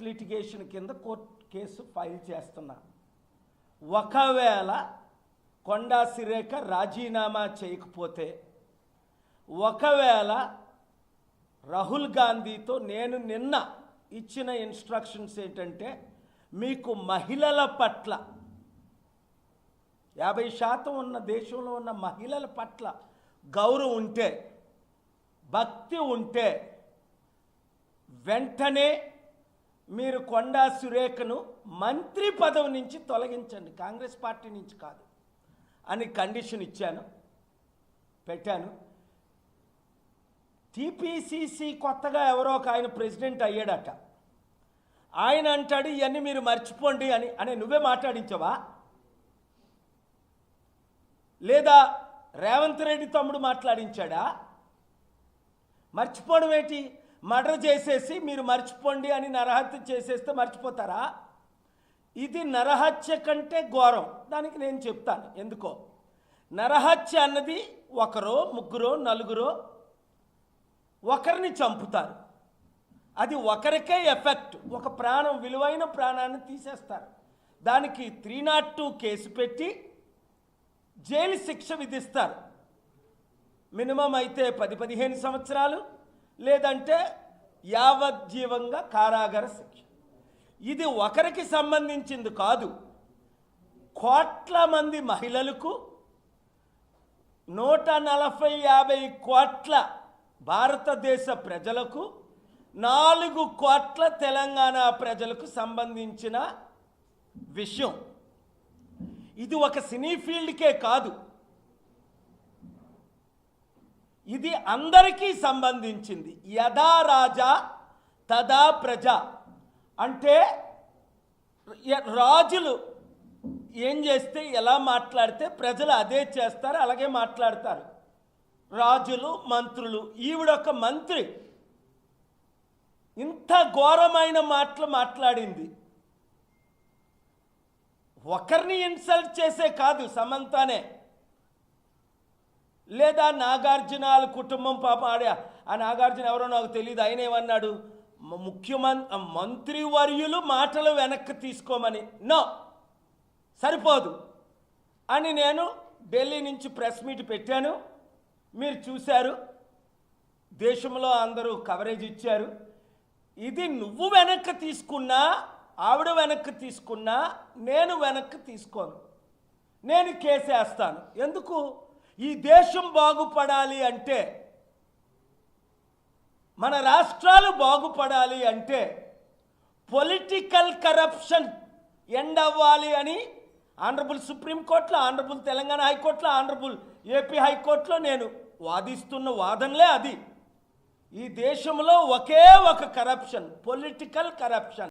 Litigation కింద court case file చేస్తున్నా. ఒకవేళ కొండా సురేఖ రాజీనామా చేయకపోతే, ఒకవేళ రాహుల్ గాంధీతో నేను నిన్న ఇచ్చిన ఇన్స్ట్రక్షన్స్ ఏంటంటే, మీకు మహిళల పట్ల 50% ఉన్న దేశంలో ఉన్న మహిళల పట్ల గౌరవం ఉంటే, భక్తి ఉంటే వెంటనే మీరు కొండా సురేఖను మంత్రి పదవి నుంచి తొలగించండి, కాంగ్రెస్ పార్టీ నుంచి కాదు అని కండిషన్ ఇచ్చాను, పెట్టాను. టీపీసీసీ కొత్తగా ఎవరో ఒక ఆయన ప్రెసిడెంట్ అయ్యాడట. ఆయన అంటాడు ఇవన్నీ మీరు మర్చిపోండి అని నువ్వే మాట్లాడించవా? లేదా రేవంత్ రెడ్డి తమ్ముడు మాట్లాడించాడా? మర్చిపోవడం ఏంటి? మర్డర్ చేసేసి మీరు మర్చిపోండి అని నరహత్య చేసేస్తే మర్చిపోతారా? ఇది నరహత్య కంటే ఘోరం. దానికి నేను చెప్తాను ఎందుకో. నరహత్య అన్నది ఒకరో ముగ్గురో నలుగురో ఒకరిని చంపుతారు, అది ఒకరికే ఎఫెక్ట్, ఒక ప్రాణం, విలువైన ప్రాణాన్ని తీసేస్తారు. దానికి 302 కేసు పెట్టి జైలు శిక్ష విధిస్తారు. మినిమం అయితే 10-15 సంవత్సరాలు, లేదంటే యావజ్జీవంగా కారాగార శిక్ష. ఇది ఒకరికి సంబంధించింది కాదు, కోట్ల మంది మహిళలకు, 140-50 కోట్ల భారతదేశ ప్రజలకు, 4 కోట్ల తెలంగాణ ప్రజలకు సంబంధించిన విషయం. ఇది ఒక సినీ ఫీల్డ్కే కాదు, ఇది అందరికీ సంబంధించింది. యథా రాజా తదా ప్రజ అంటే రాజులు ఏం చేస్తే ఎలా మాట్లాడితే ప్రజలు అదే చేస్తారు, అలాగే మాట్లాడతారు. రాజులు, మంత్రులు, ఈవిడొక మంత్రి ఇంత ఘోరమైన మాటలు మాట్లాడింది. ఒకరిని ఇన్సల్ట్ చేసే కాదు, సమంతనే, లేదా నాగార్జునాల కుటుంబం పాప ఆ నాగార్జున ఎవరో నాకు తెలియదు, ఆయన ఏమన్నాడు, మంత్రివర్యులు మాటలు వెనక్కి తీసుకోమని. నో, సరిపోదు అని నేను ఢిల్లీ నుంచి ప్రెస్ మీట్ పెట్టాను, మీరు చూశారు, దేశంలో అందరూ కవరేజ్ ఇచ్చారు. ఇది నువ్వు వెనక్కి తీసుకున్నా, ఆవిడ వెనక్కి తీసుకున్నా, నేను వెనక్కి తీసుకోను, నేను కేసేస్తాను. ఎందుకు? ఈ దేశం బాగుపడాలి అంటే, మన రాష్ట్రాలు బాగుపడాలి అంటే పొలిటికల్ కరప్షన్ ఎండ్ అవ్వాలి అని ఆనరబుల్ సుప్రీంకోర్టులో, ఆనరబుల్ తెలంగాణ హైకోర్టులో, ఆనరబుల్ ఏపీ హైకోర్టులో నేను వాదిస్తున్న వాదనలే అది. ఈ దేశంలో ఒకే ఒక కరప్షన్, పొలిటికల్ కరప్షన్.